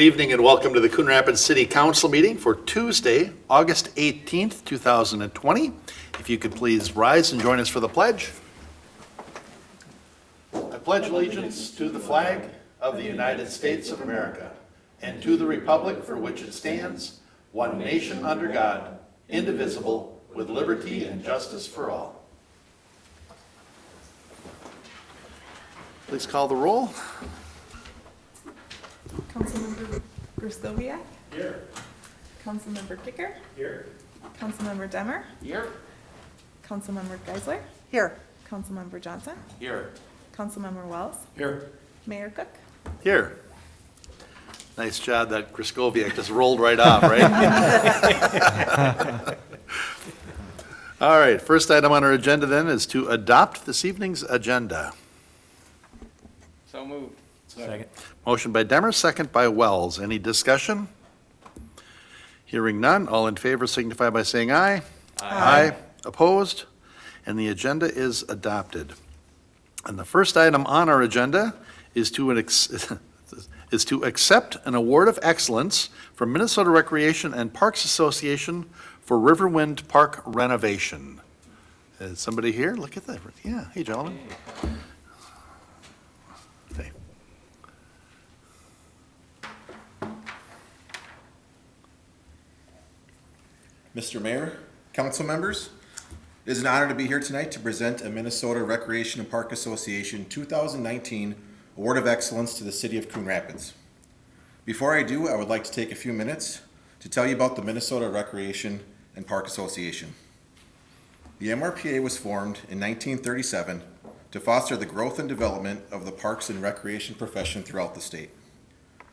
Good evening and welcome to the Coon Rapids City Council meeting for Tuesday, August 18th, 2020. If you could please rise and join us for the pledge. I pledge allegiance to the flag of the United States of America and to the republic for which it stands, one nation under God, indivisible, with liberty and justice for all. Please call the roll. Councilmember Grzylowiak. Here. Councilmember Kicker. Here. Councilmember Demmer. Here. Councilmember Geisler. Here. Councilmember Johnson. Here. Councilmember Wells. Here. Mayor Cook. Here. Nice job, that Grzylowiak just rolled right off, right? All right, first item on our agenda then is to adopt this evening's agenda. So moved. Second. Motion by Demmer, second by Wells. Any discussion? Hearing none, all in favor signify by saying aye. Aye. Opposed? And the agenda is adopted. And the first item on our agenda is to accept an award of excellence from Minnesota Recreation and Parks Association for Riverwind Park renovation. Is somebody here? Look at that. Yeah, hey gentlemen. Hey. Mr. Mayor, council members, it is an honor to be here tonight to present a Minnesota Recreation and Park Association 2019 Award of Excellence to the City of Coon Rapids. Before I do, I would like to take a few minutes to tell you about the Minnesota Recreation and Park Association. The MRPA was formed in 1937 to foster the growth and development of the parks and recreation profession throughout the state.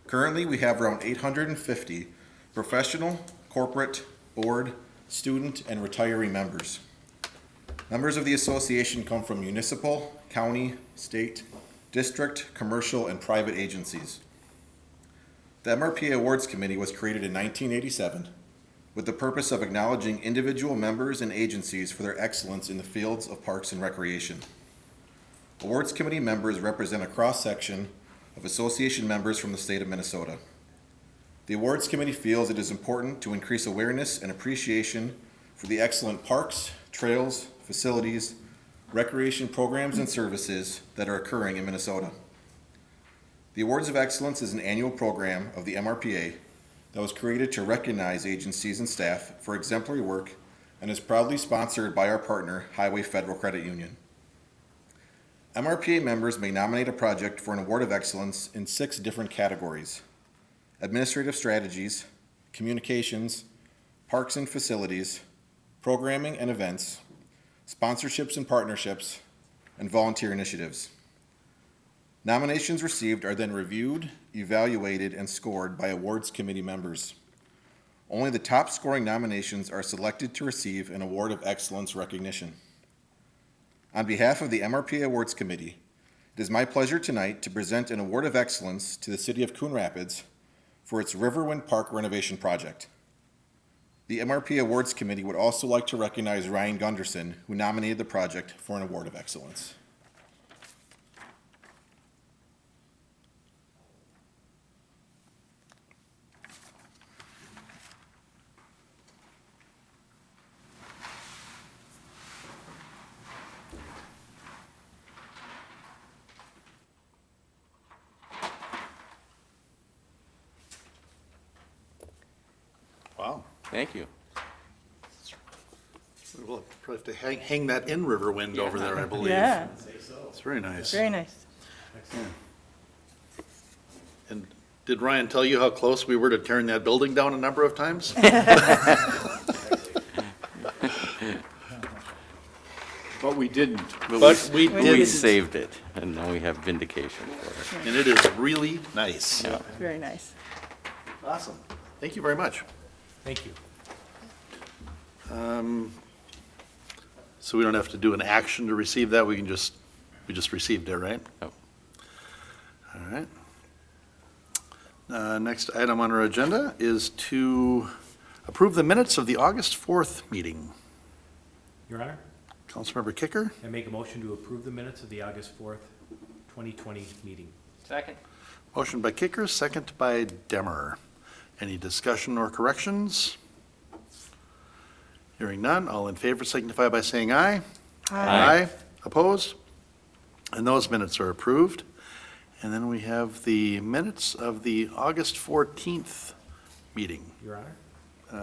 Currently, we have around 850 professional, corporate, board, student, and retiree members. Members of the association come from municipal, county, state, district, commercial, and private agencies. The MRPA Awards Committee was created in 1987 with the purpose of acknowledging individual members and agencies for their excellence in the fields of parks and recreation. Awards Committee members represent a cross-section of association members from the state of Minnesota. The Awards Committee feels it is important to increase awareness and appreciation for the excellent parks, trails, facilities, recreation programs, and services that are occurring in Minnesota. The Awards of Excellence is an annual program of the MRPA that was created to recognize agencies and staff for exemplary work and is proudly sponsored by our partner, Highway Federal Credit Union. MRPA members may nominate a project for an Award of Excellence in 6 different categories: administrative strategies, communications, parks and facilities, programming and events, sponsorships and partnerships, and volunteer initiatives. Nominations received are then reviewed, evaluated, and scored by awards committee members. Only the top scoring nominations are selected to receive an Award of Excellence recognition. On behalf of the MRPA Awards Committee, it is my pleasure tonight to present an Award of Excellence to the City of Coon Rapids for its Riverwind Park renovation project. The MRPA Awards Committee would also like to recognize Ryan Gunderson, who nominated the project for an Award of Excellence. Wow. Thank you. We'll probably have to hang that in Riverwind over there, I believe. Yeah, It's very nice. very nice. And did Ryan tell you how close we were to tearing that building down a number of times? But we didn't. But we We did, saved it, and now we have vindication for it. and it is really nice. Yeah. Very nice. Awesome. Thank you very much. Thank you. So we don't have to do an action to receive that, we just received it, right? Yep. All right. Next item on our agenda is to approve the minutes of the August 4th meeting. Your Honor, Councilmember Kicker, I make a motion to approve the minutes of the August 4th, 2020 meeting. Second. Motion by Kicker, second by Demmer. Any discussion or corrections? Hearing none, all in favor signify by saying aye. Aye. Opposed? And those minutes are approved. And then we have the minutes of the August 14th meeting. Your Honor,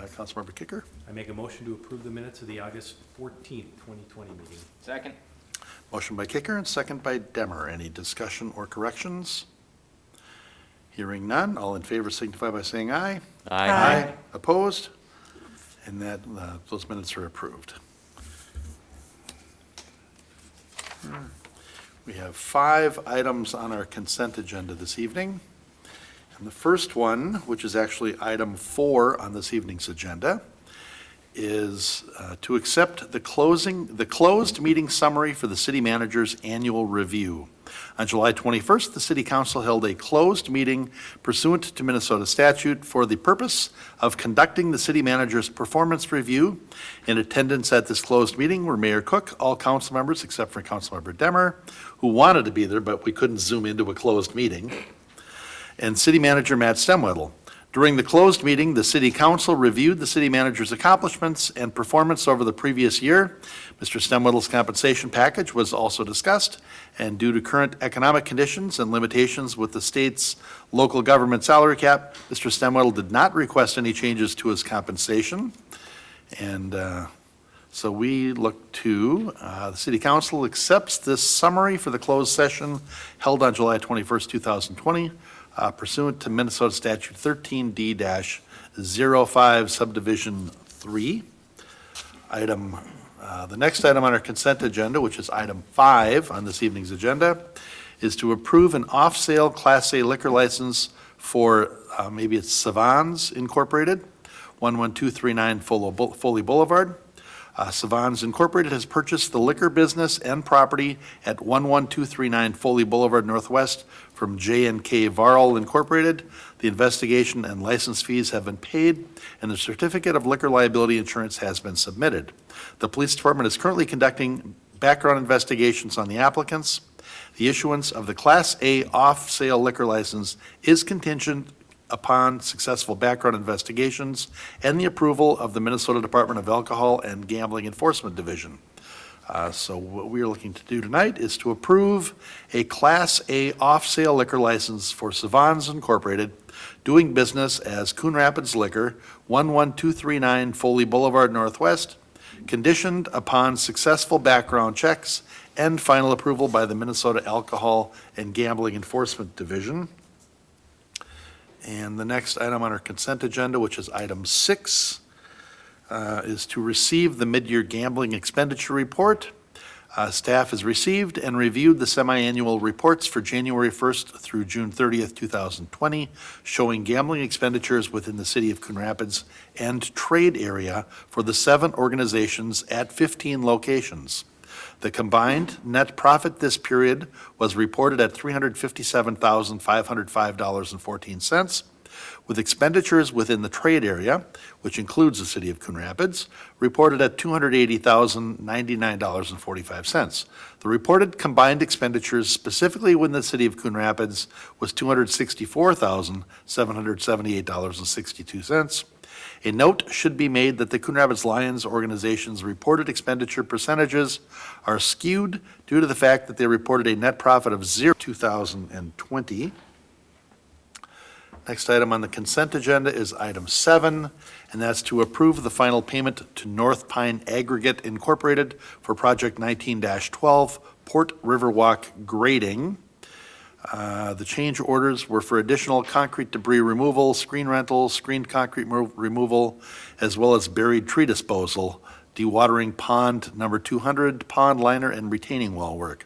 Councilmember Kicker, I make a motion to approve the minutes of the August 14th, 2020 meeting. Second. motion by Kicker and second by Demmer. Any discussion or corrections? Hearing none, all in favor signify by saying aye. Aye. Opposed? And that, those minutes are approved. We have 5 items on our consent agenda this evening. And the first one, which is actually item 4 on this evening's agenda, is to accept the closed meeting summary for the city manager's annual review. On July 21st, the city council held a closed meeting pursuant to Minnesota statute for the purpose of conducting the city manager's performance review. In attendance at this closed meeting were Mayor Cook, all council members except for Councilmember Demmer, who wanted to be there, but we couldn't zoom into a closed meeting, and city manager Matt Stemwedel. During the closed meeting, the city council reviewed the city manager's accomplishments and performance over the previous year. Mr. Stemwedel's compensation package was also discussed, and due to current economic conditions and limitations with the state's local government salary cap, Mr. Stemwedel did not request any changes to his compensation. And so we look to, the city council accepts this summary for the closed session held on July 21st, 2020, pursuant to Minnesota Statute 13D-05 Subdivision 3. The next item on our consent agenda, which is item 5 on this evening's agenda, is to approve an off-sale Class A liquor license for, maybe it's Savans Incorporated, 11239 Foley Boulevard. Savans Incorporated has purchased the liquor business and property at 11239 Foley Boulevard Northwest from J&K Varl Incorporated. The investigation and license fees have been paid, and the certificate of liquor liability insurance has been submitted. The police department is currently conducting background investigations on the applicants. The issuance of the Class A off-sale liquor license is contingent upon successful background investigations and the approval of the Minnesota Department of Alcohol and Gambling Enforcement Division. So what we are looking to do tonight is to approve a Class A off-sale liquor license for Savans Incorporated, doing business as Coon Rapids Liquor, 11239 Foley Boulevard Northwest, conditioned upon successful background checks and final approval by the Minnesota Alcohol and Gambling Enforcement Division. And the next item on our consent agenda, which is item 6, is to receive the mid-year gambling expenditure report. Staff has received and reviewed the semi-annual reports for January 1st through June 30th, 2020, showing gambling expenditures within the city of Coon Rapids and trade area for the 7 organizations at 15 locations. The combined net profit this period was reported at $357,505.14, with expenditures within the trade area, which includes the city of Coon Rapids, reported at $280,099.45. The reported combined expenditures specifically within the city of Coon Rapids was $264,778.62. A note should be made that the Coon Rapids Lions organization's reported expenditure percentages are skewed due to the fact that they reported a net profit of 0 in 2020. Next item on the consent agenda is item 7, and that's to approve the final payment to North Pine Aggregate Incorporated for Project 19-12 Port Riverwalk grading. The change orders were for additional concrete debris removal, screen rental, screened concrete removal, as well as buried tree disposal, dewatering pond number 200, pond liner, and retaining wall work.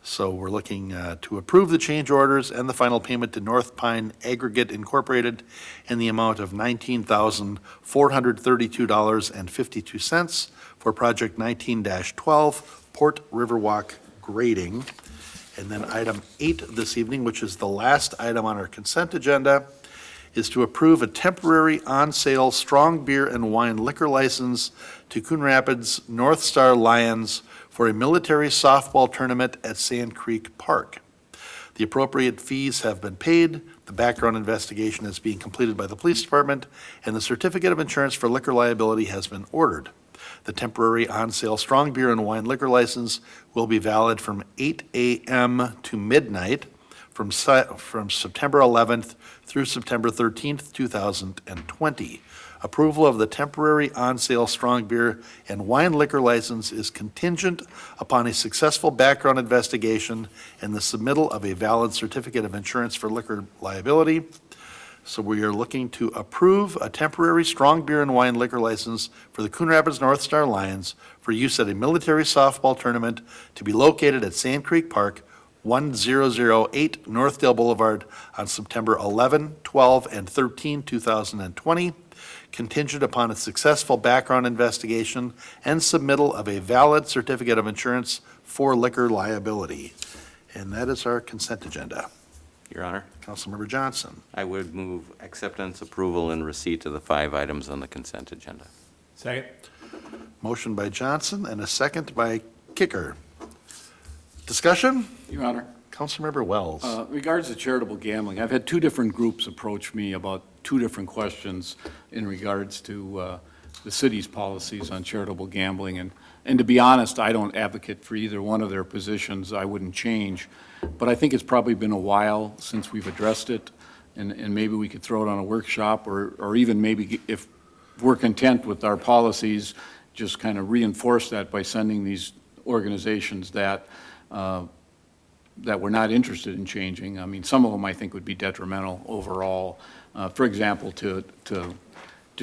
So we're looking to approve the change orders and the final payment to North Pine Aggregate Incorporated in the amount of $19,432.52 for Project 19-12 Port Riverwalk grading. And then item 8 this evening, which is the last item on our consent agenda, is to approve a temporary on-sale strong beer and wine liquor license to Coon Rapids North Star Lions for a military softball tournament at Sand Creek Park. The appropriate fees have been paid, the background investigation is being completed by the police department, and the certificate of insurance for liquor liability has been ordered. The temporary on-sale strong beer and wine liquor license will be valid from 8 a.m. to midnight from September 11th through September 13th, 2020. Approval of the temporary on-sale strong beer and wine liquor license is contingent upon a successful background investigation and the submittal of a valid certificate of insurance for liquor liability. So we are looking to approve a temporary strong beer and wine liquor license for the Coon Rapids North Star Lions for use at a military softball tournament to be located at Sand Creek Park, 1008 Northdale Boulevard on September 11, 12, and 13, 2020, contingent upon a successful background investigation and submittal of a valid certificate of insurance for liquor liability. And that is our consent agenda. Your Honor, Councilmember Johnson. I would move acceptance, approval, and receipt of the 5 items on the consent agenda. Second. Motion by Johnson and a second by Kicker. Discussion? Your Honor, Councilmember Wells. regards to charitable gambling, I've had 2 different groups approach me about 2 different questions in regards to the city's policies on charitable gambling. And to be honest, I don't advocate for either one of their positions. I wouldn't change. But I think it's probably been a while since we've addressed it, and maybe we could throw it on a workshop, or even maybe if we're content with our policies, just kind of reinforce that by sending these organizations that we're not interested in changing. I mean, some of them I think would be detrimental overall. For example, to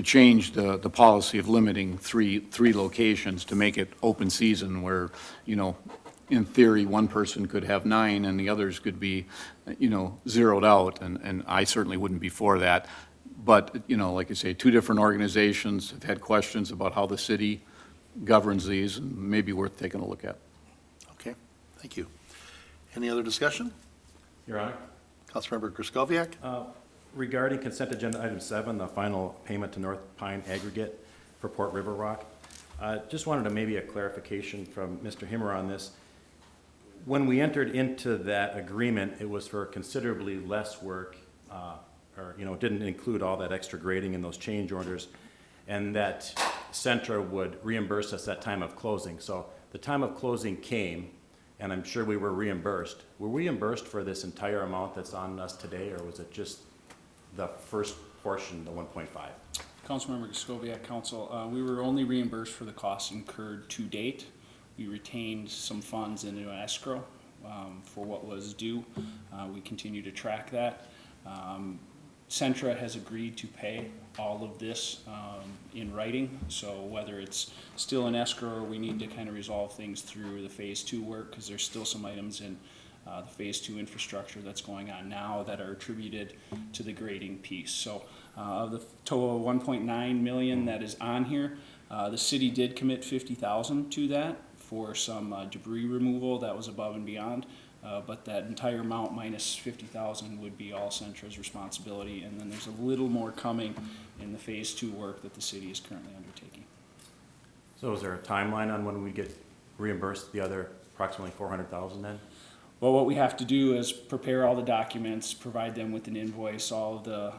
change the policy of limiting three locations to make it open season where, in theory, one person could have 9 and the others could be, zeroed out. And I certainly wouldn't be for that. But, like I say, 2 different organizations have had questions about how the city governs these, and maybe worth taking a look at. Okay, thank you. Any other discussion? Your Honor, Councilmember Griscoviac? regarding consent agenda item 7, the final payment to North Pine Aggregate for Port River Rock, just wanted to maybe a clarification from Mr. Himmer on this. When we entered into that agreement, it was for considerably less work, it didn't include all that extra grading and those change orders, and that Centra would reimburse us at time of closing. So the time of closing came, and I'm sure we were reimbursed. Were we reimbursed for this entire amount that's on us today, or was it just the first portion, the 1.5? Councilmember Griscoviac, Council, we were only reimbursed for the costs incurred to date. We retained some funds in an escrow for what was due. We continue to track that. Centra has agreed to pay all of this in writing, so whether it's still in escrow or we need to kind of resolve things through the Phase 2 work, because there's still some items in the Phase 2 infrastructure that's going on now that are attributed to the grading piece. So of the total of 1.9 million that is on here, the city did commit 50,000 to that for some debris removal that was above and beyond. But that entire amount minus 50,000 would be all Centra's responsibility, and then there's a little more coming in the Phase 2 work that the city is currently undertaking. So is there a timeline on when we get reimbursed the other approximately 400,000 then? Well, what we have to do is prepare all the documents, provide them with an invoice, all of the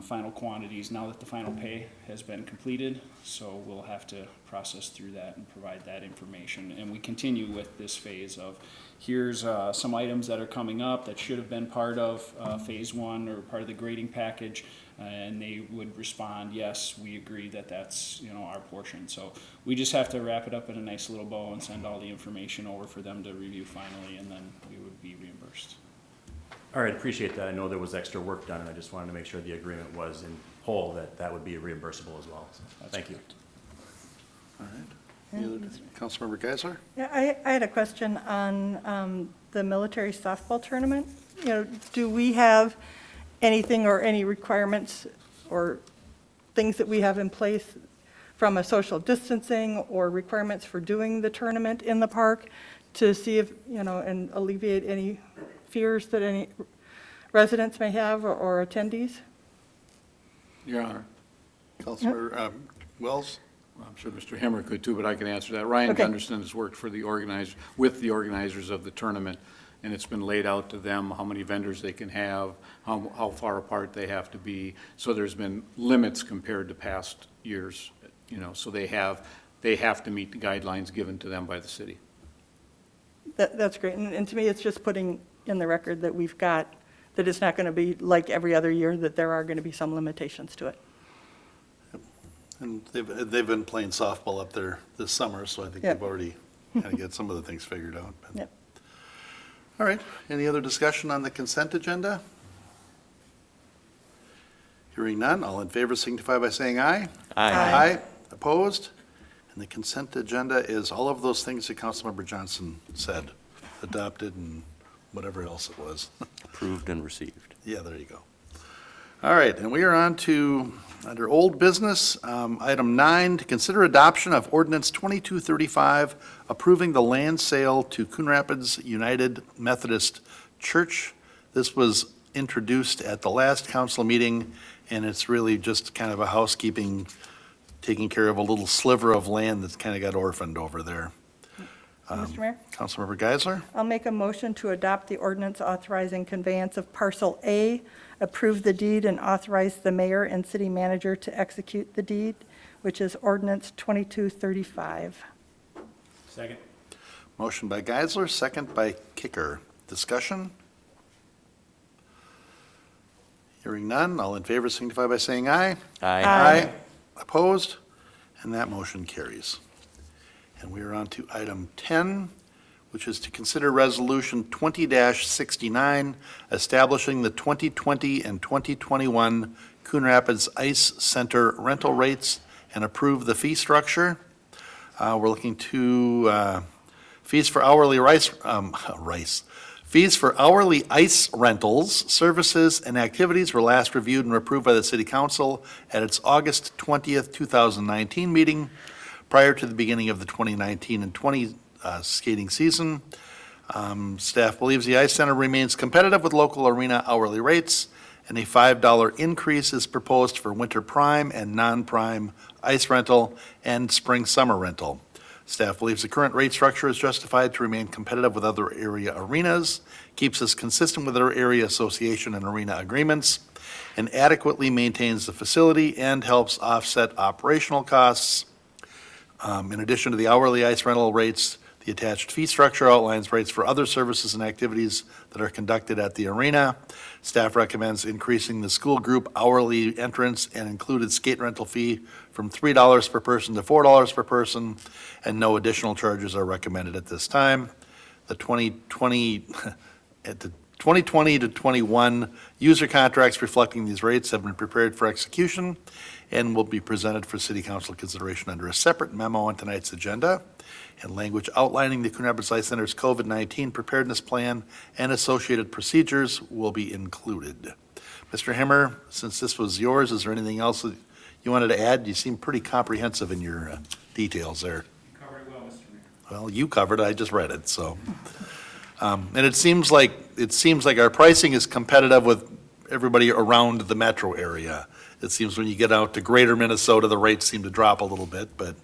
final quantities now that the final pay has been completed. So we'll have to process through that and provide that information. And we continue with this phase of, here's some items that are coming up that should have been part of Phase 1 or part of the grading package. And they would respond, yes, we agree that that's our portion. So we just have to wrap it up in a nice little bow and send all the information over for them to review finally, and then we would be reimbursed. All right, appreciate that. I know there was extra work done, and I just wanted to make sure the agreement was in whole, that would be reimbursable as well. So, thank you. All right. Any other Councilmember Geisler? Yeah, I had a question on the military softball tournament. Do we have anything or any requirements or things that we have in place from a social distancing or requirements for doing the tournament in the park to see if, and alleviate any fears that any residents may have or attendees? Your Honor, Councilmember Wells? I'm sure Mr. Hemmer could too, but I can answer that. Ryan Okay. Gunderson has worked for with the organizers of the tournament, and it's been laid out to them, how many vendors they can have, how far apart they have to be. So there's been limits compared to past years, so they have to meet the guidelines given to them by the city. That's great. And to me, it's just putting in the record that we've got, that it's not going to be like every other year, that there are going to be some limitations to it. And they've been playing softball up there this summer, so I think Yep. they've already kind of got some of the things figured out. But- Yep. All right, any other discussion on the consent agenda? Hearing none, all in favor signify by saying aye. Aye. Opposed? And the consent agenda is all of those things that Councilmember Johnson said, adopted and whatever else it was. Approved and received. Yeah, there you go. All right, and we are on to, under old business, item 9, to consider adoption of ordinance 2235, approving the land sale to Coon Rapids United Methodist Church. This was introduced at the last council meeting, and it's really just kind of a housekeeping, taking care of a little sliver of land that's kind of got orphaned over there. Mr. Mayor? Councilmember Geisler? I'll make a motion to adopt the ordinance authorizing conveyance of parcel A, approve the deed, and authorize the mayor and city manager to execute the deed, which is ordinance 2235. Second. Motion by Geisler, second by Kicker. Discussion? Hearing none, all in favor signify by saying aye. Aye. Opposed? And that motion carries. And we are on to item 10, which is to consider Resolution 20-69, establishing the 2020 and 2021 Coon Rapids Ice Center rental rates and approve the fee structure. We're looking to fees for hourly Fees for hourly ice rentals, services, and activities were last reviewed and approved by the City Council at its August 20th, 2019 meeting prior to the beginning of the 2019 and 20 skating season. Staff believes the Ice Center remains competitive with local arena hourly rates, and a $5 increase is proposed for winter prime and non-prime ice rental and spring-summer rental. Staff believes the current rate structure is justified to remain competitive with other area arenas, keeps us consistent with our area association and arena agreements, and adequately maintains the facility and helps offset operational costs. In addition to the hourly ice rental rates, the attached fee structure outlines rates for other services and activities that are conducted at the arena. Staff recommends increasing the school group hourly entrance and included skate rental fee from $3 per person to $4 per person, and no additional charges are recommended at this time. The 2020 to 21 user contracts reflecting these rates have been prepared for execution and will be presented for City Council consideration under a separate memo on tonight's agenda, and language outlining the Coon Rapids Ice Center's COVID-19 preparedness plan and associated procedures will be included. Mr. Himmer, since this was yours, is there anything else that you wanted to add? You seem pretty comprehensive in your details there. Covered it well, Mr. Mayor. Well, you covered it, I just read it, so. And it seems like our pricing is competitive with everybody around the metro area. It seems when you get out to greater Minnesota, the rates seem to drop a little bit, but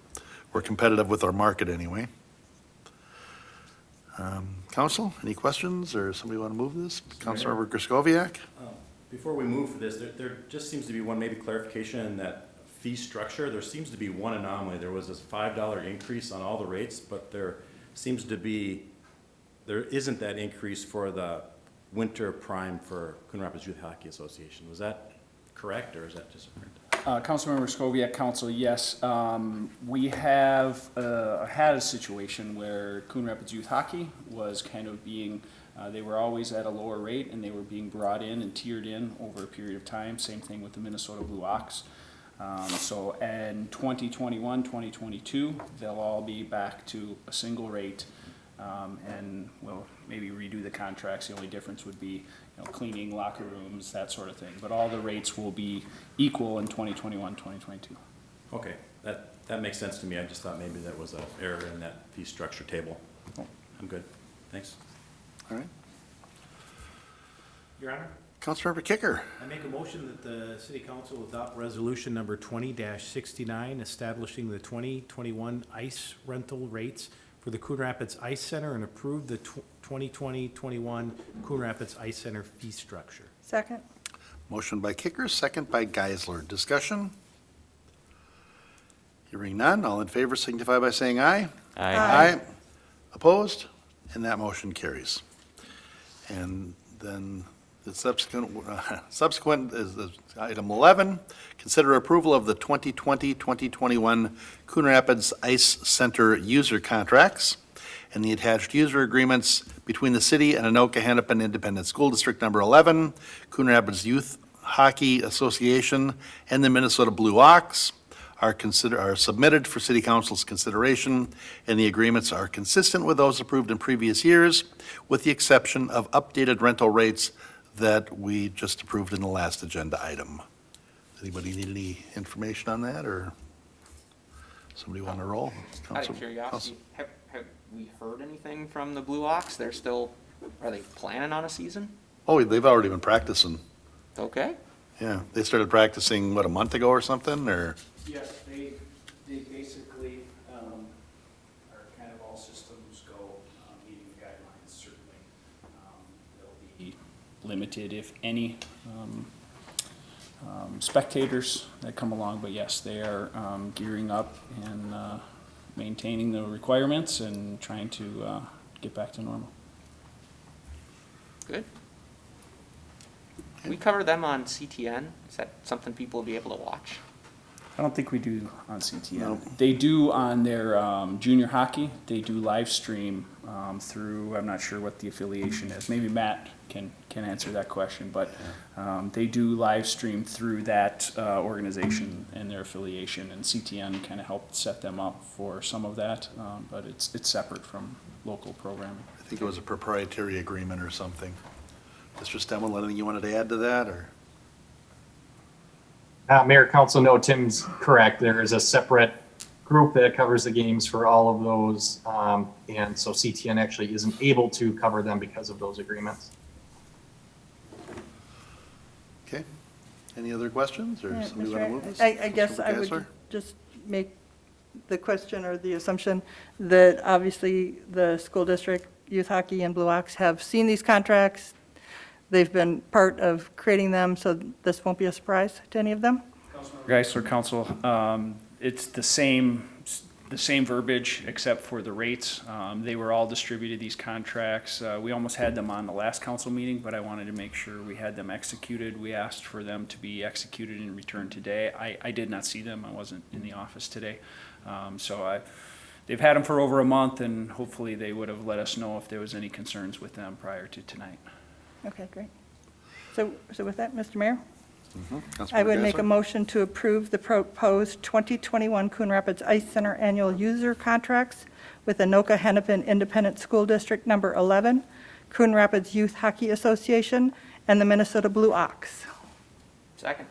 we're competitive with our market anyway. Council, any questions, or somebody want to move this? Councilmember Griscoviac? Before we move for this, there just seems to be one maybe clarification in that fee structure. There seems to be one anomaly. There was this $5 increase on all the rates, but there isn't that increase for the winter prime for Coon Rapids Youth Hockey Association. Was that correct, or is that just a print? Councilmember Scovia, Council, yes. We have had a situation where Coon Rapids Youth Hockey was kind of being, they were always at a lower rate, and they were being brought in and tiered in over a period of time. Same thing with the Minnesota Blue Ox. So in 2021, 2022, they'll all be back to a single rate, and we'll maybe redo the contracts. The only difference would be, cleaning, locker rooms, that sort of thing. But all the rates will be equal in 2021, 2022. Okay, that makes sense to me. I just thought maybe that was an error in that fee structure table. I'm good. Thanks. All right. Your Honor, Councilmember Kicker? I make a motion that the City Council adopt resolution number 20-69, establishing the 2021 ice rental rates for the Coon Rapids Ice Center and approve the 2020-21 Coon Rapids Ice Center fee structure. Second? Motion by Kicker, second by Geisler. Discussion? Hearing none, all in favor signify by saying aye. Aye. Opposed? And that motion carries. And then the subsequent is item 11, consider approval of the 2020-2021 Coon Rapids Ice Center user contracts and the attached user agreements between the city and Anoka Hennepin Independent School District Number 11, Coon Rapids Youth Hockey Association, and the Minnesota Blue Ox are submitted for city council's consideration, and the agreements are consistent with those approved in previous years, with the exception of updated rental rates that we just approved in the last agenda item. Anybody need any information on that, or somebody want to roll? Out Council- of curiosity, have we heard anything from the Blue Ox? Are they planning on a season? Oh, they've already been practicing. Okay. Yeah, they started practicing, what, a month ago or something, or? Yes, they basically are kind of all systems go, meeting the guidelines, certainly. They'll be limited, if any, spectators that come along, but yes, they are gearing up and maintaining the requirements and trying to get back to normal. Good. We cover them on CTN. Is that something people will be able to watch? I don't think we do on CTN. No. They do on their junior hockey. They do live stream through, I'm not sure what the affiliation is. Maybe Matt can answer that question, but they do live stream through that organization and their affiliation, and CTN kind of helped set them up for some of that, but it's separate from local programming. I think it was a proprietary agreement or something. Mr. Stemwell, anything you wanted to add to that, or? Mayor, Council, no, Tim's correct. There is a separate group that covers the games for all of those. And so CTN actually isn't able to cover them because of those agreements. Okay. Any other questions, or Yeah, somebody Mr. want to Mayor, move this? I guess I Councilmember would Geisler? just make the question or the assumption that obviously the school district, youth hockey and Blue Ox have seen these contracts. They've been part of creating them, so this won't be a surprise to any of them? Geisler Council, it's the same verbiage except for the rates. They were all distributed, these contracts. We almost had them on the last council meeting, but I wanted to make sure we had them executed. We asked for them to be executed and returned today. I did not see them. I wasn't in the office today. They've had them for over a month, and hopefully they would have let us know if there was any concerns with them prior to tonight. Okay, great. So with that, Mr. Mayor, Councilmember I would make a Geisler? motion to approve the proposed 2021 Coon Rapids Ice Center annual user contracts with Anoka Hennepin Independent School District Number 11, Coon Rapids Youth Hockey Association, and the Minnesota Blue Ox. Second.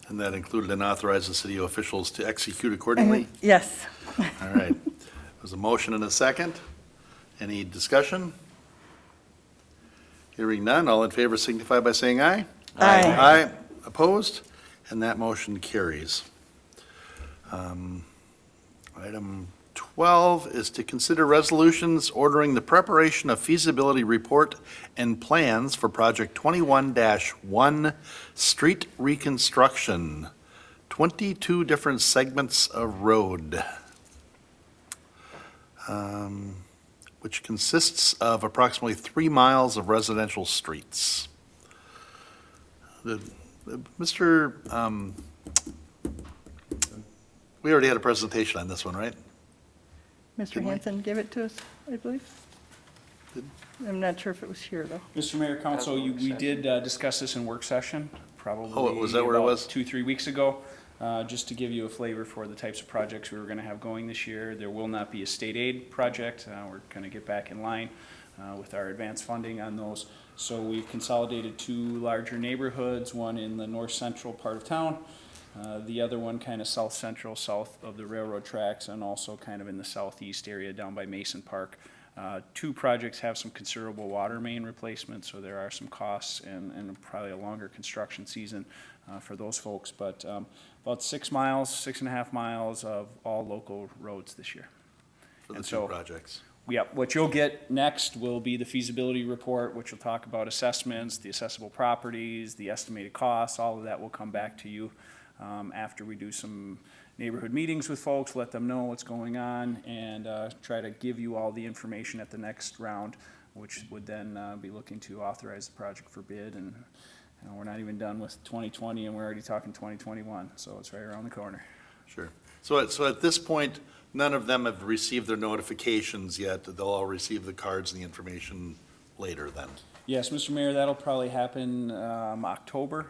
And that included and authorized the city officials to execute accordingly? Yes. All right. There's a motion and a second. Any discussion? Hearing none, all in favor signify by saying aye. Aye. Aye. Opposed? And that motion carries. Item 12 is to consider resolutions ordering the preparation of feasibility report and plans for Project 21-1 Street Reconstruction, 22 different segments of road, which consists of approximately 3 miles of residential streets. Mr., we already had a presentation on this one, right? Mr. Didn't we? Hanson gave it to us, I believe. I'm not sure if it was here, though. Mr. Mayor, Council, That's a work we session. did discuss this in work session, probably. Oh, was that where it about was? 2-3 weeks ago, just to give you a flavor for the types of projects we were gonna have going this year. There will not be a state aid project. We're gonna get back in line with our advanced funding on those. So we've consolidated 2 larger neighborhoods, one in the north central part of town, the other one kind of south central, south of the railroad tracks, and also kind of in the southeast area down by Mason Park. 2 projects have some considerable water main replacements, so there are some costs and probably a longer construction season for those folks. But about 6 miles, 6.5 miles of all local roads this year. For the And two so- projects. Yeah, what you'll get next will be the feasibility report, which will talk about assessments, the assessable properties, the estimated costs, all of that will come back to you after we do some neighborhood meetings with folks, let them know what's going on, and try to give you all the information at the next round, which would then be looking to authorize the project for bid. And you know, we're not even done with 2020, and we're already talking 2021, so it's right around the corner. Sure. So at this point, none of them have received their notifications yet. They'll all receive the cards and the information later then. Yes, Mr. Mayor, that'll probably happen October,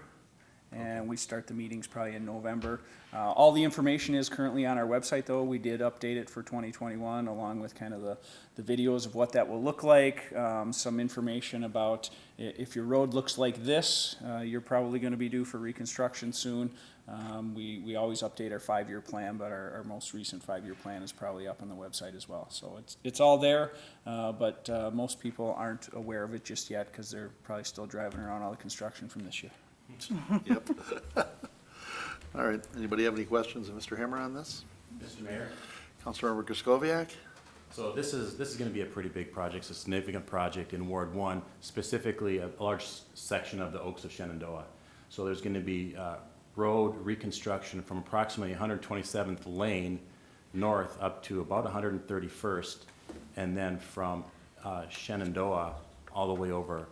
and we start the meetings probably in November. All the information is currently on our website, though. We did update it for 2021, along with kind of the videos of what that will look like, some information about if your road looks like this, you're probably going to be due for reconstruction soon. We always update our 5-year plan, but our most recent 5-year plan is probably up on the website as well. So it's all there, but most people aren't aware of it just yet because they're probably still driving around all the construction from this year. Yep. All right. Anybody have any questions of Mr. Hammer on this? Mr. Mayor? Councilmember Griscoviac? So this is going to be a pretty big project, it's a significant project in Ward 1, specifically a large section of the Oaks of Shenandoah. So there's going to be road reconstruction from approximately 127th Lane north up to about 131st, and then from Shenandoah all the way over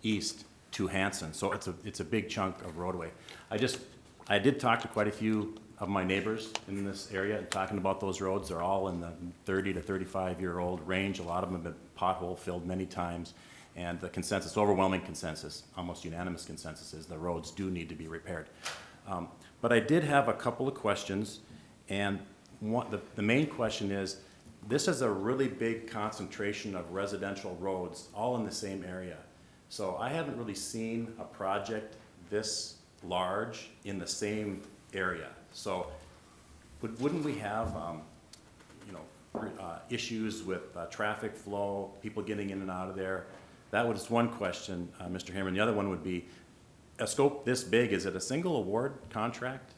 east to Hanson. So it's a big chunk of roadway. I did talk to quite a few of my neighbors in this area, and talking about those roads. They're all in the 30 to 35-year-old range. A lot of them have been pothole filled many times, and the consensus, overwhelming consensus, almost unanimous consensus, is the roads do need to be repaired. But I did have a couple of questions, and the main question is, this is a really big concentration of residential roads all in the same area. So I haven't really seen a project this large in the same area. So wouldn't we have, issues with traffic flow, people getting in and out of there? That was one question, Mr. Hammer. And the other one would be, a scope this big, is it a single award contract?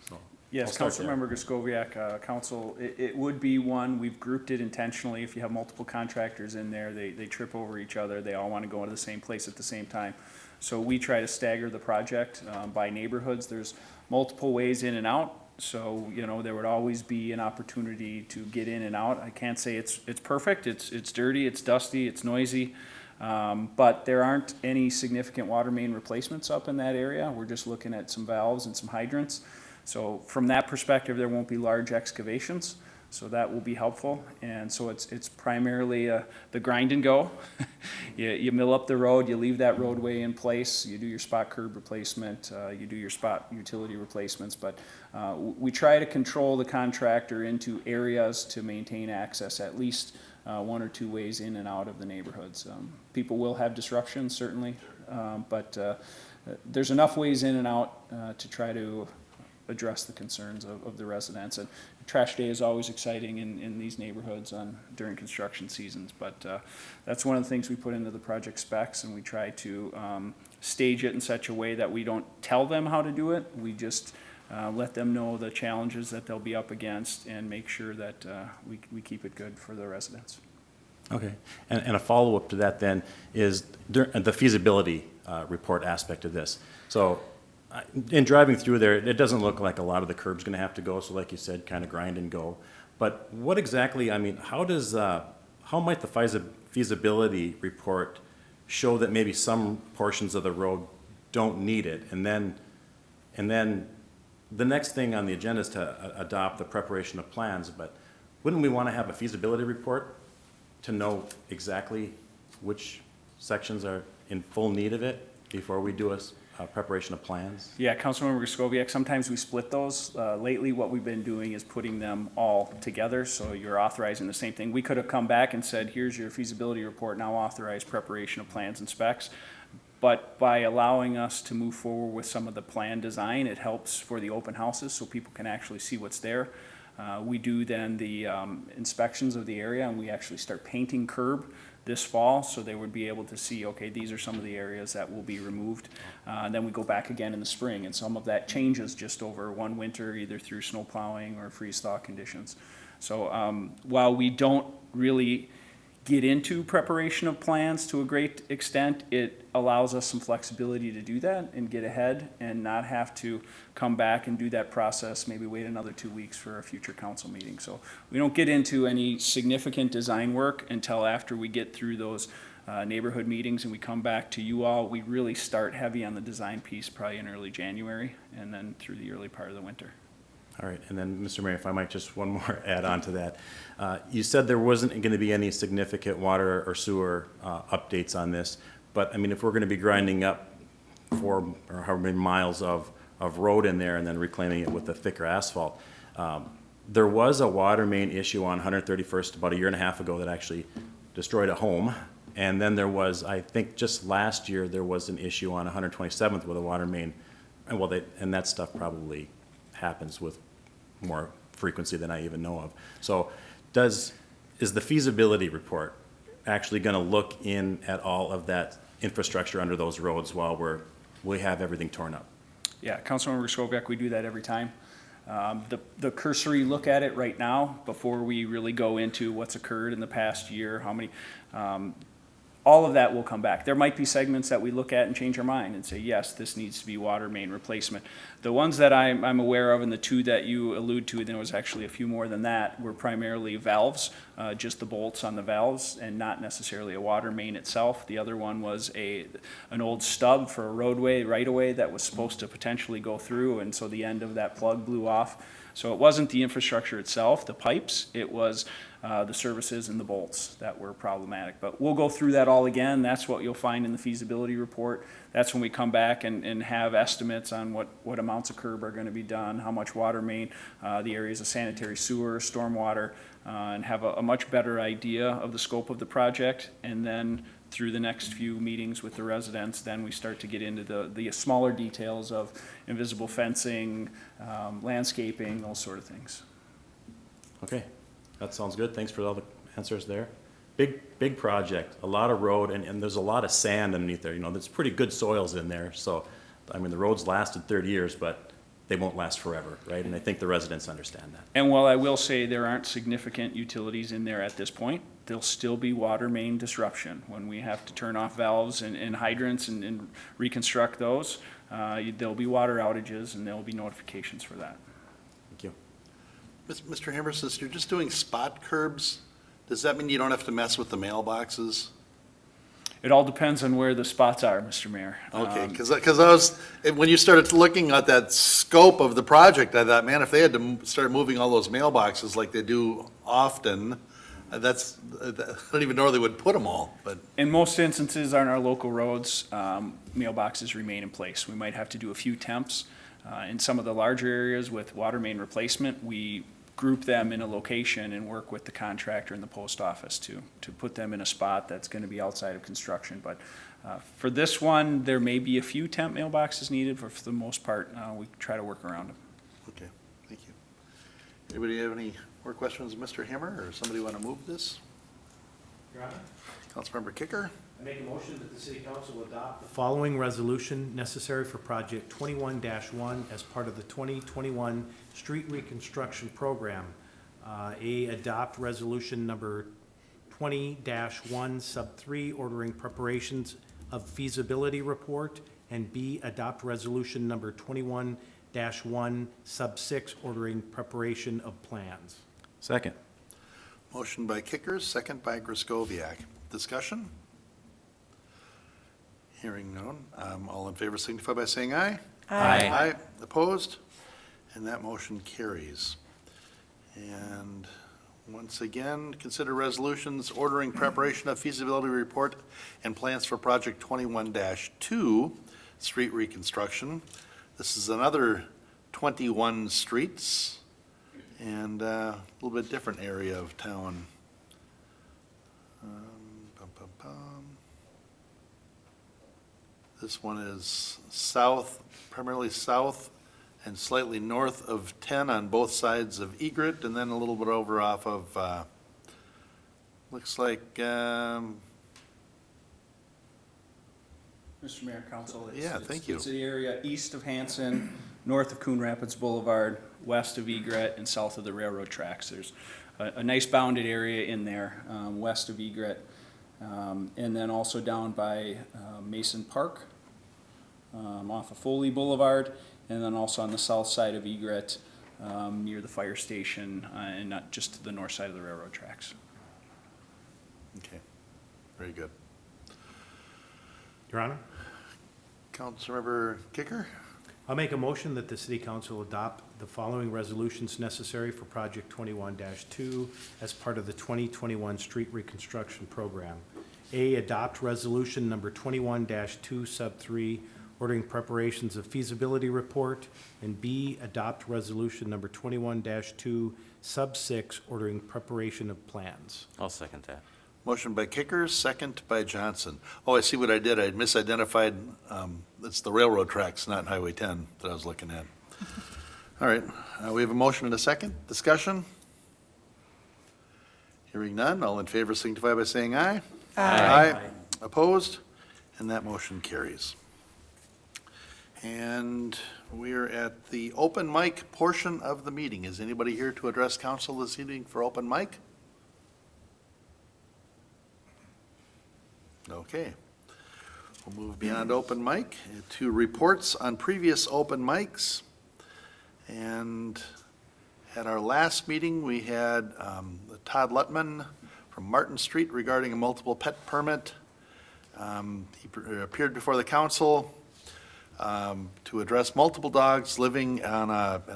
So Yes, Councilmember Griscoviac, Council, it would be one. We've grouped it intentionally. If you have multiple contractors in there, they trip over each other. They all want to go to the same place at the same time. So we try to stagger the project by neighborhoods. There's multiple ways in and out. So, there would always be an opportunity to get in and out. I can't say it's perfect. It's dirty, it's dusty, it's noisy. But there aren't any significant water main replacements up in that area. We're just looking at some valves and some hydrants. So from that perspective, there won't be large excavations, so that will be helpful. And so it's primarily the grind and go. You mill up the road, you leave that roadway in place, you do your spot curb replacement, you do your spot utility replacements, but we try to control the contractor into areas to maintain access, at least 1 or 2 ways in and out of the neighborhoods. People will have disruptions, certainly, but there's enough ways in and out to try to address the concerns of the residents. And trash day is always exciting in these neighborhoods during construction seasons, but that's one of the things we put into the project specs, and we try to stage it in such a way that we don't tell them how to do it. We just let them know the challenges that they'll be up against and make sure that we keep it good for the residents. Okay, and a follow-up to that then is the feasibility report aspect of this. So in driving through there, it doesn't look like a lot of the curb's going to have to go, so like you said, kind of grind and go. But what exactly, how might the feasibility report show that maybe some portions of the road don't need it? And then the next thing on the agenda is to adopt the preparation of plans, but wouldn't we want to have a feasibility report to know exactly which sections are in full need of it before we do a preparation of plans? Yeah, Councilmember Griscoviac, sometimes we split those. Lately, what we've been doing is putting them all together, so you're authorizing the same thing. We could have come back and said, here's your feasibility report, now authorize preparation of plans and specs. But by allowing us to move forward with some of the plan design, it helps for the open houses so people can actually see what's there. We do then the inspections of the area, and we actually start painting curb this fall, so they would be able to see, okay, these are some of the areas that will be removed. And then we go back again in the spring, and some of that changes just over one winter, either through snow plowing or freeze thaw conditions. So while we don't really get into preparation of plans to a great extent, it allows us some flexibility to do that and get ahead and not have to come back and do that process, maybe wait another 2 weeks for a future council meeting. So we don't get into any significant design work until after we get through those neighborhood meetings and we come back to you all. We really start heavy on the design piece probably in early January and then through the early part of the winter. All right, and then, Mr. Mayor, if I might, just one more add on to that. You said there wasn't going to be any significant water or sewer updates on this, but, I mean, if we're going to be grinding up 4 or however many miles of road in there and then reclaiming it with the thicker asphalt, there was a water main issue on 131st about a year and a half ago that actually destroyed a home. And then there was, I think just last year, there was an issue on 127th with a water main, and well, and that stuff probably happens with more frequency than I even know of. So is the feasibility report actually going to look in at all of that infrastructure under those roads while we have everything torn up? Yeah, Councilmember Skoviak, we do that every time. The cursory look at it right now, before we really go into what's occurred in the past year, how many, all of that will come back. There might be segments that we look at and change our mind and say, yes, this needs to be water main replacement. The ones that I'm aware of and the 2 that you allude to, there was actually a few more than that, were primarily valves, just the bolts on the valves and not necessarily a water main itself. The other one was an old stub for a roadway right-of-way that was supposed to potentially go through, and so the end of that plug blew off. So it wasn't the infrastructure itself, the pipes, it was the services and the bolts that were problematic. But we'll go through that all again. That's what you'll find in the feasibility report. That's when we come back and have estimates on what amounts of curb are going to be done, how much water main, the areas of sanitary sewer, stormwater, and have a much better idea of the scope of the project. And then through the next few meetings with the residents, then we start to get into the smaller details of invisible fencing, landscaping, those sort of things. Okay, that sounds good. Thanks for all the answers there. Big project, a lot of road, and there's a lot of sand underneath there. You know, there's pretty good soils in there. So, I mean, the roads lasted 30 years, but they won't last forever, right? And I think the residents understand that. And while I will say there aren't significant utilities in there at this point, there'll still be water main disruption. When we have to turn off valves and hydrants and reconstruct those, there'll be water outages and there'll be notifications for that. Thank you. Mr. Hammer, since you're just doing spot curbs, does that mean you don't have to mess with the mailboxes? It all depends on where the spots are, Mr. Mayor. Okay, because I was, when you started looking at that scope of the project, I thought, man, if they had to start moving all those mailboxes like they do often, I don't even know where they would put them all, but. In most instances on our local roads, mailboxes remain in place. We might have to do a few temps. In some of the larger areas with water main replacement, we group them in a location and work with the contractor and the post office to put them in a spot that's going to be outside of construction. But for this one, there may be a few temp mailboxes needed, but for the most part, we try to work around them. Okay, thank you. Anybody have any more questions, Mr. Hammer, or somebody want to move this? Your Honor, Councilmember Kicker? I make a motion that the city council adopt the following resolution necessary for project 21-1 as part of the 2021 street reconstruction program. Adopt resolution number 20-1 sub 3 ordering preparations of feasibility report, and B, adopt resolution number 21-1 sub 6 ordering preparation of plans. Second. Motion by Kickers, second by Griscoviac. Discussion? Hearing none. All in favor signify by saying aye. Aye. Aye. Opposed? And that motion carries. And once again, consider resolutions ordering preparation of feasibility report and plans for project 21-2, street reconstruction. This is another 21 streets and a little bit different area of town. This one is south, primarily south and slightly north of 10 on both sides of Egret, and then a little bit over off of, looks like, Mr. Mayor, Council. Yeah, thank you. It's the area east of Hanson, north of Coon Rapids Boulevard, west of Egret, and south of the railroad tracks. There's a nice bounded area in there, west of Egret. And then also down by Mason Park, off of Foley Boulevard, and then also on the south side of Egret, near the fire station, and not just to the north side of the railroad tracks. Okay, very good. Your Honor, Councilmember Kicker? I'll make a motion that the city council adopt the following resolutions necessary for Project 21-2 as part of the 2021 Street Reconstruction Program. A, adopt resolution number 21-2 sub 3, ordering preparations of feasibility report, and B, adopt resolution number 21-2 sub 6, ordering preparation of plans. I'll second that. Motion by Kicker, second by Johnson. Oh, I see what I did. I misidentified, it's the railroad tracks, not Highway 10 that I was looking at. All right, we have a motion and a second. Discussion? Hearing none, all in favor signify by saying aye. Aye. Opposed? And that motion carries. And we're at the open mic portion of the meeting. Is anybody here to address council this evening for open mic? Okay. We'll move beyond open mic to reports on previous open mics. And at our last meeting, we had Todd Lutman from Martin Street regarding a multiple pet permit. He appeared before the council to address multiple dogs living at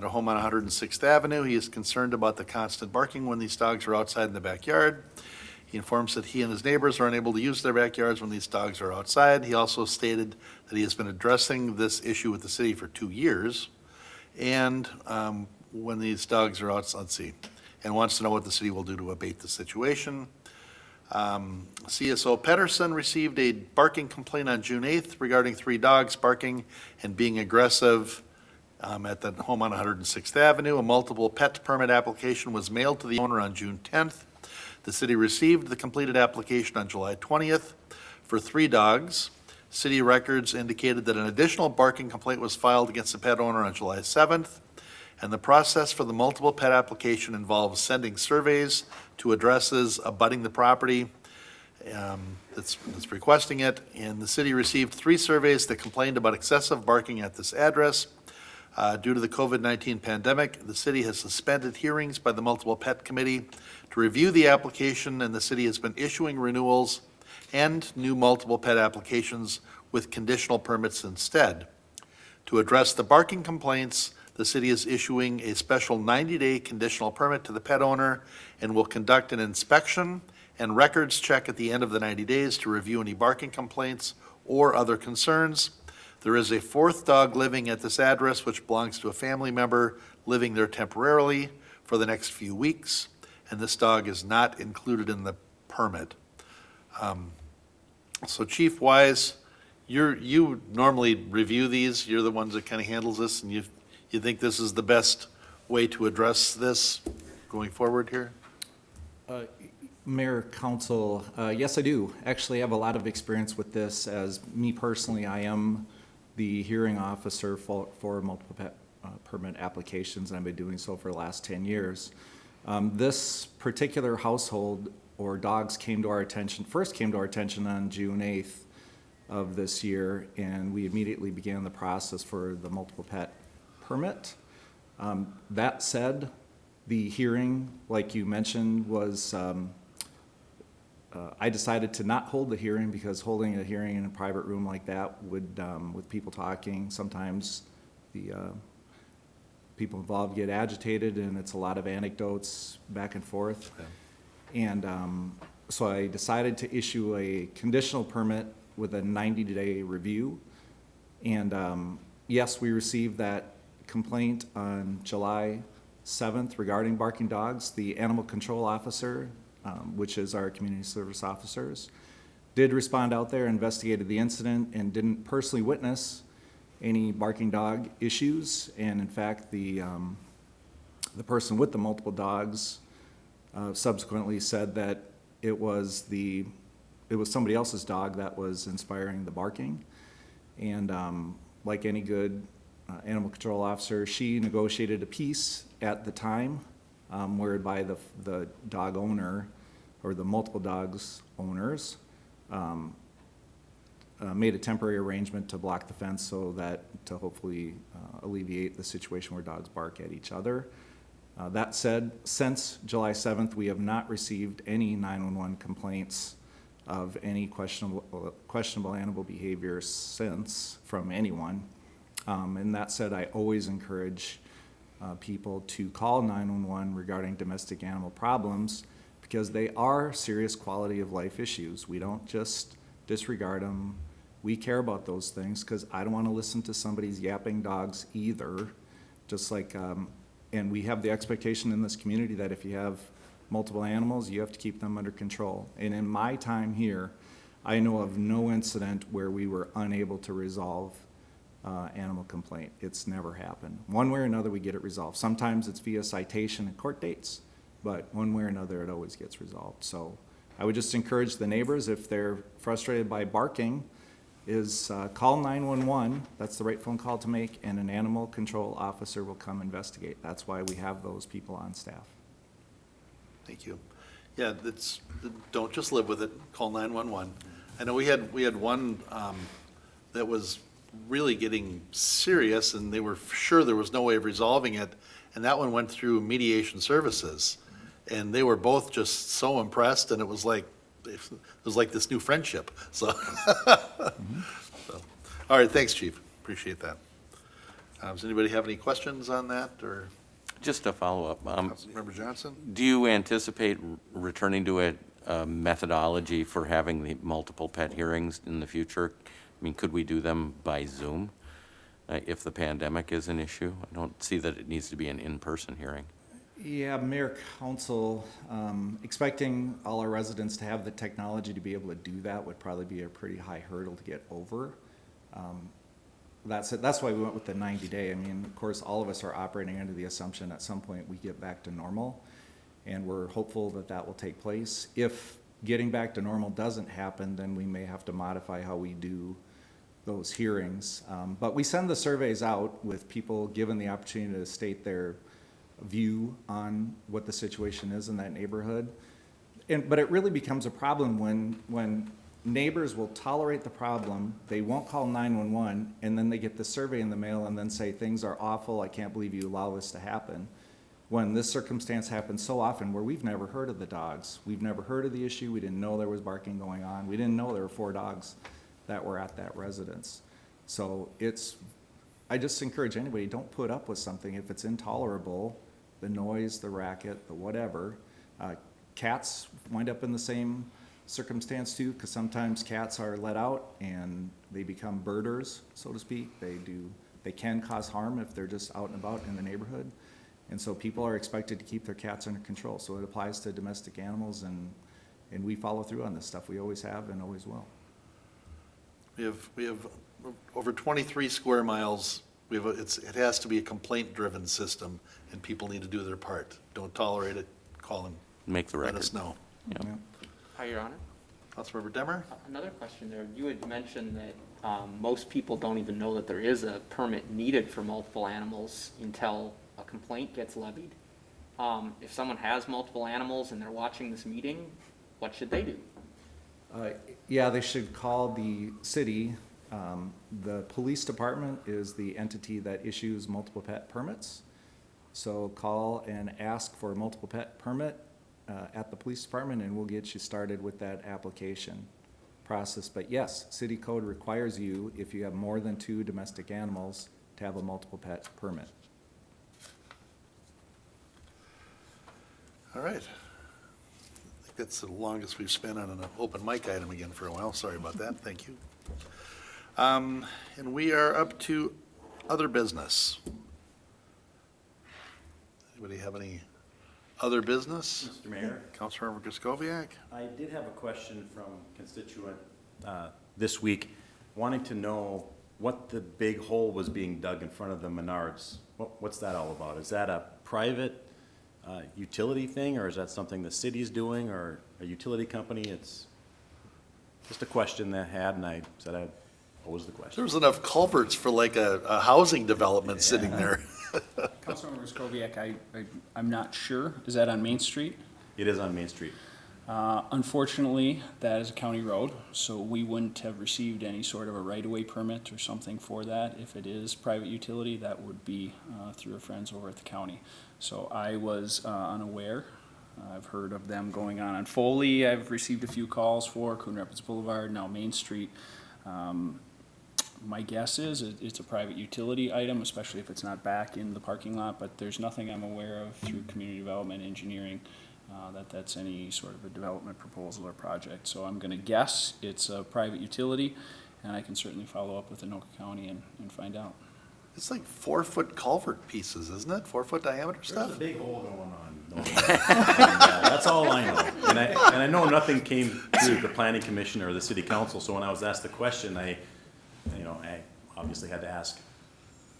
a home on 106th Avenue. He is concerned about the constant barking when these dogs are outside in the backyard. He informs that he and his neighbors are unable to use their backyards when these dogs are outside. He also stated that he has been addressing this issue with the city for 2 years. And when these dogs are out, let's see, and wants to know what the city will do to abate the situation. CSO Pedersen received a barking complaint on June 8th regarding 3 dogs barking and being aggressive at the home on 106th Avenue. A multiple pet permit application was mailed to the owner on June 10th. The city received the completed application on July 20th for 3 dogs. City records indicated that an additional barking complaint was filed against the pet owner on July 7th. And the process for the multiple pet application involves sending surveys to addresses abutting the property that's requesting it. And the city received 3 surveys that complained about excessive barking at this address. Due to the COVID-19 pandemic, the city has suspended hearings by the multiple pet committee to review the application, and the city has been issuing renewals and new multiple pet applications with conditional permits instead. To address the barking complaints, the city is issuing a special 90-day conditional permit to the pet owner and will conduct an inspection and records check at the end of the 90 days to review any barking complaints or other concerns. There is a 4th dog living at this address, which belongs to a family member living there temporarily for the next few weeks, and this dog is not included in the permit. So Chief Wise, you normally review these. You're the ones that kind of handles this, and you think this is the best way to address this going forward here? Mayor, Council, yes, I do. Actually, I have a lot of experience with this. As me personally, I am the hearing officer for multiple pet permit applications, and I've been doing so for the last 10 years. This particular household or dogs first came to our attention on June 8th of this year, and we immediately began the process for the multiple pet permit. That said, the hearing, like you mentioned, was I decided to not hold the hearing because holding a hearing in a private room like that would, with people talking, sometimes the people involved get agitated and it's a lot of anecdotes back and forth. Okay. And so I decided to issue a conditional permit with a 90-day review. And yes, we received that complaint on July 7th regarding barking dogs. The animal control officer, which is our community service officers, did respond out there, investigated the incident, and didn't personally witness any barking dog issues. And in fact, the person with the multiple dogs subsequently said that it was somebody else's dog that was inspiring the barking. And like any good animal control officer, she negotiated a peace at the time whereby the dog owner or the multiple dogs owners made a temporary arrangement to block the fence so that to hopefully alleviate the situation where dogs bark at each other. That said, since July 7th, we have not received any 911 complaints of any questionable animal behavior since from anyone. And that said, I always encourage people to call 911 regarding domestic animal problems because they are serious quality of life issues. We don't just disregard them. We care about those things because I don't want to listen to somebody's yapping dogs either. Just like, and we have the expectation in this community that if you have multiple animals, you have to keep them under control. And in my time here, I know of no incident where we were unable to resolve animal complaint. It's never happened. One way or another, we get it resolved. Sometimes it's via citation and court dates, but one way or another, it always gets resolved. So I would just encourage the neighbors, if they're frustrated by barking, is call 911. That's the right phone call to make, and an animal control officer will come investigate. That's why we have those people on staff. Thank you. Yeah, don't just live with it, call 911. I know we had one that was really getting serious, and they were sure there was no way of resolving it, and that one went through mediation services, and they were both just so impressed, and it was like this new friendship, so. So, all right, thanks, Chief, appreciate that. Does anybody have any questions on that, or Just a follow-up. Councilmember Johnson? Do you anticipate returning to a methodology for having the multiple pet hearings in the future? I mean, could we do them by Zoom if the pandemic is an issue? I don't see that it needs to be an in-person hearing. Yeah, Mayor, Council, expecting all our residents to have the technology to be able to do that would probably be a pretty high hurdle to get over. That's it. That's why we went with the 90-day. I mean, of course, all of us are operating under the assumption at some point we get back to normal, and we're hopeful that that will take place. If getting back to normal doesn't happen, then we may have to modify how we do those hearings. But we send the surveys out with people given the opportunity to state their view on what the situation is in that neighborhood. But it really becomes a problem when neighbors will tolerate the problem, they won't call 911, and then they get the survey in the mail and then say, things are awful, I can't believe you allow this to happen. When this circumstance happens so often where we've never heard of the dogs, we've never heard of the issue, we didn't know there was barking going on, we didn't know there were 4 dogs that were at that residence. So I just encourage anybody, don't put up with something if it's intolerable, the noise, the racket, the whatever. Cats wind up in the same circumstance too, because sometimes cats are let out and they become birders, so to speak. They can cause harm if they're just out and about in the neighborhood. And so people are expected to keep their cats under control. So it applies to domestic animals, and we follow through on this stuff. We always have and always will. We have over 23 square miles. It has to be a complaint-driven system, and people need to do their part. Don't tolerate it, call and Make the let record. us know. Yeah. Hi, Your Honor. Councilmember Demmer? Another question there. You had mentioned that most people don't even know that there is a permit needed for multiple animals until a complaint gets levied. If someone has multiple animals and they're watching this meeting, what should they do? Yeah, they should call the city. The police department is the entity that issues multiple pet permits. So call and ask for a multiple pet permit at the police department, and we'll get you started with that application process. But yes, city code requires you, if you have more than 2 domestic animals, to have a multiple pet permit. All right. I think that's the longest we've spent on an open mic item again for a while. Sorry about that. Thank you. And we are up to other business. Anybody have any other business? Mr. Mayor? Councilmember Griscoviac? I did have a question from constituent this week, wanting to know what the big hole was being dug in front of the Menards. What's that all about? Is that a private utility thing, or is that something the city's doing, or a utility company? It's just a question that I had, and I said I'd pose the question. There was enough culverts for like a housing development sitting there. Councilmember Skoviak, I'm not sure. Is that on Main Street? It is on Main Street. Unfortunately, that is a county road, so we wouldn't have received any sort of a right-of-way permit or something for that. If it is private utility, that would be through our friends over at the county. So I was unaware. I've heard of them going on Foley. I've received a few calls for Coon Rapids Boulevard, now Main Street. My guess is it's a private utility item, especially if it's not back in the parking lot, but there's nothing I'm aware of through community development engineering that's any sort of a development proposal or project. So I'm gonna guess it's a private utility, and I can certainly follow up with Anoka County and find out. It's like 4-foot culvert pieces, isn't it? 4-foot diameter There's stuff? a big hole going on. That's all I know. And I know nothing came through the planning commission or the city council, so when I was asked the question, I obviously had to ask.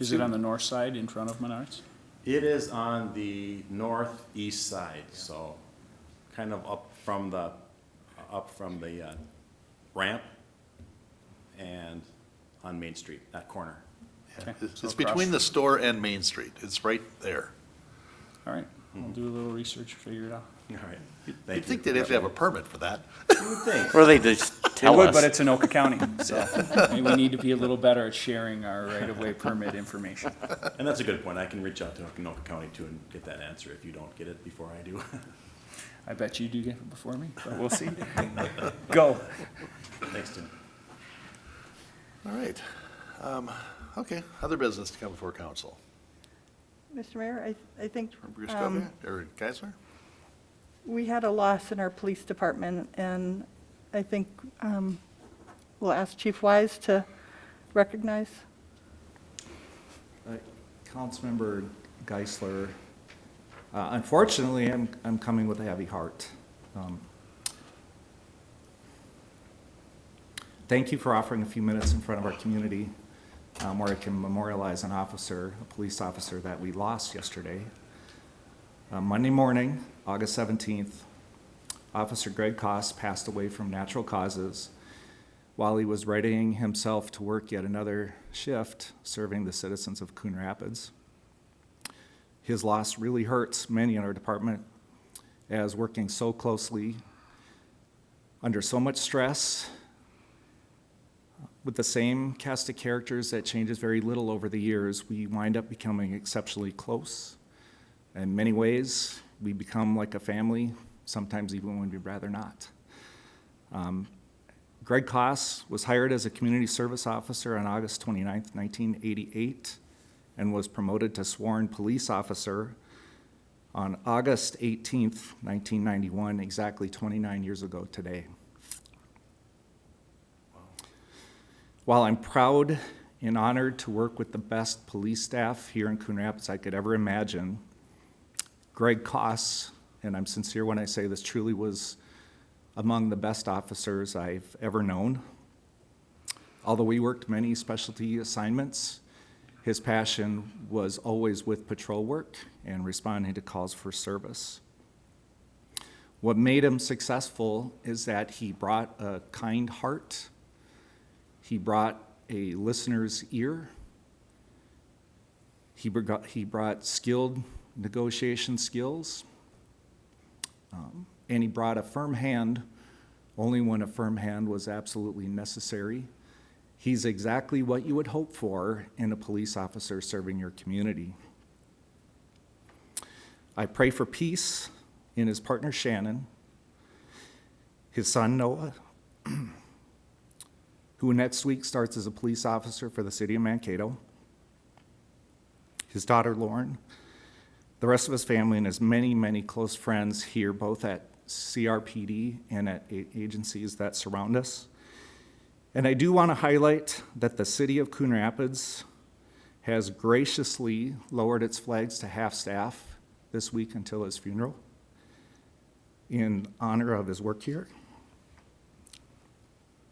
Is it on the north side in front of Menards? It is on the northeast side, so kind of up from the ramp and on Main Street, that corner. Okay. It's So between the store and Main Street. It's right there. All right, we'll do a little research, figure it out. All right. You'd Thank you. think they'd have to have a permit for that. You would think. Or they just I tell would, us. but it's Anoka County, so maybe we need to be a little better at sharing our right-of-way permit information. And that's a good point. I can reach out to Anoka County too and get that answer if you don't get it before I do. I bet you do get it before me, but we'll see. Go. Thanks, Tim. All right. Okay, other business to come before council. Mr. Mayor, I think Member Scovia or Geisler? we had a loss in our police department, and I think we'll ask Chief Wise to recognize. Councilmember Geisler, unfortunately, I'm coming with a heavy heart. Thank you for offering a few minutes in front of our community where I can memorialize a police officer that we lost yesterday. Monday morning, August 17th, Officer Greg Koss passed away from natural causes while he was readying himself to work yet another shift serving the citizens of Coon Rapids. His loss really hurts many in our department, as working so closely under so much stress with the same cast of characters that changes very little over the years, we wind up becoming exceptionally close. In many ways, we become like a family, sometimes even when we'd rather not. Greg Koss was hired as a community service officer on August 29th, 1988, and was promoted to sworn police officer on August 18th, 1991, exactly 29 years ago today. While I'm proud and honored to work with the best police staff here in Coon Rapids I could ever imagine, Greg Koss, and I'm sincere when I say this, truly was among the best officers I've ever known. Although we worked many specialty assignments, his passion was always with patrol work and responding to calls for service. What made him successful is that he brought a kind heart, he brought a listener's ear, he brought skilled negotiation skills, and he brought a firm hand only when a firm hand was absolutely necessary. He's exactly what you would hope for in a police officer serving your community. I pray for peace in his partner Shannon, his son Noah, who next week starts as a police officer for the city of Mankato, his daughter Lauren, the rest of his family, and his many, many close friends here, both at CRPD and at agencies that surround us. And I do want to highlight that the city of Coon Rapids has graciously lowered its flags to half-staff this week until his funeral in honor of his work here.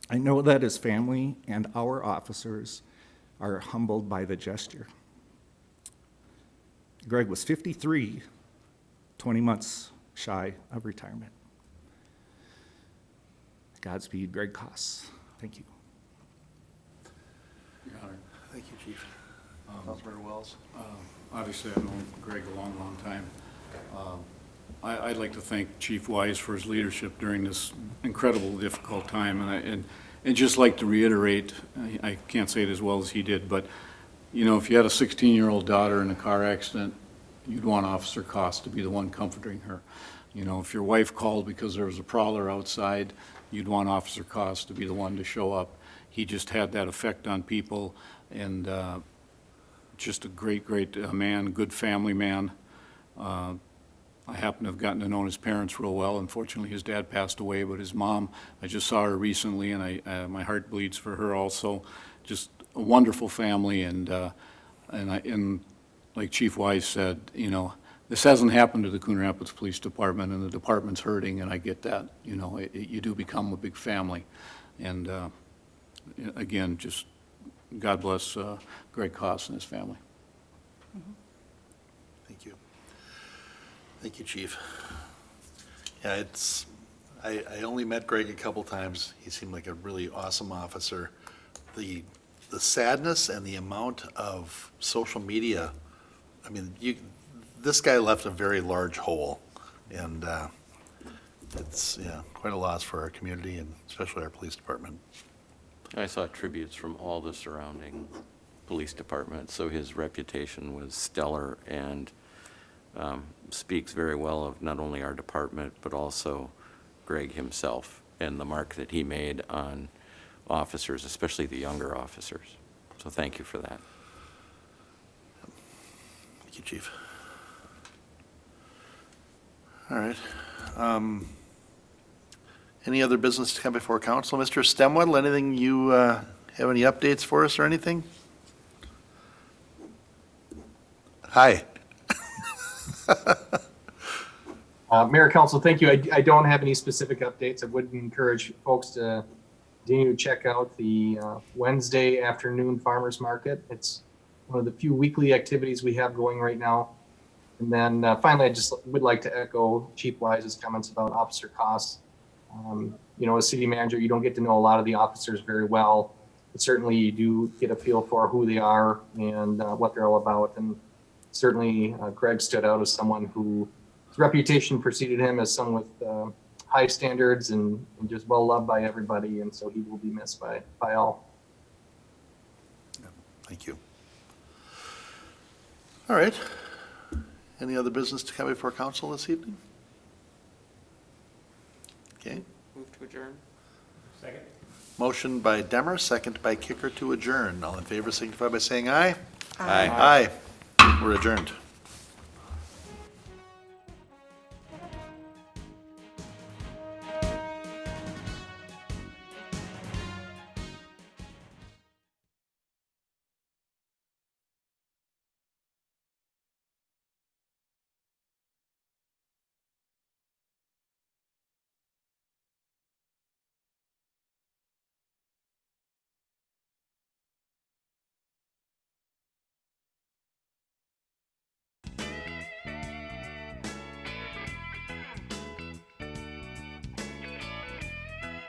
I know that his family and our officers are humbled by the gesture. Greg was 53, 20 months shy of retirement. Godspeed, Greg Koss. Thank you. Your Honor. Thank you, Chief. Councilmember Wells? Obviously, I've known Greg a long, long time. I'd like to thank Chief Wise for his leadership during this incredible, difficult time, and just like to reiterate, I can't say it as well as he did, but, you know, if you had a 16-year-old daughter in a car accident, you'd want Officer Cost to be the one comforting her. You know, if your wife called because there was a prowler outside, you'd want Officer Cost to be the one to show up. He just had that effect on people, and just a great, great man, good family man. I happen to have gotten to know his parents real well. Unfortunately, his dad passed away, but his mom, I just saw her recently, and my heart bleeds for her also. Just a wonderful family, and like Chief Wise said, you know, this hasn't happened to the Coon Rapids Police Department, and the department's hurting, and I get that. You know, you do become a big family, and again, just God bless Greg Koss and his family. Thank you. Thank you, Chief. Yeah, I only met Greg a couple times. He seemed like a really awesome officer. The sadness and the amount of social media, I mean, this guy left a very large hole, and it's, yeah, quite a loss for our community and especially our police department. I saw tributes from all the surrounding police departments, so his reputation was stellar and speaks very well of not only our department, but also Greg himself and the mark that he made on officers, especially the younger officers. So thank you for that. Thank you, Chief. All right. Any other business to come before council? Mr. Stemwell, anything you have any updates for us or anything? Hi. Mayor, Council, thank you. I don't have any specific updates. I would encourage folks to continue to check out the Wednesday afternoon farmers market. It's one of the few weekly activities we have going right now. And then finally, I just would like to echo Chief Wise's comments about officer costs. You know, as city manager, you don't get to know a lot of the officers very well, but certainly you do get a feel for who they are and what they're all about. And certainly Greg stood out as someone whose reputation preceded him as someone with high standards and just well loved by everybody. And so he will be missed by all. Thank you. All right. Any other business to come before council this evening? Okay. Move to adjourn. Second? Motion by Demmer, second by Kicker to adjourn. All in favor signify by saying aye. Aye. Aye. We're adjourned.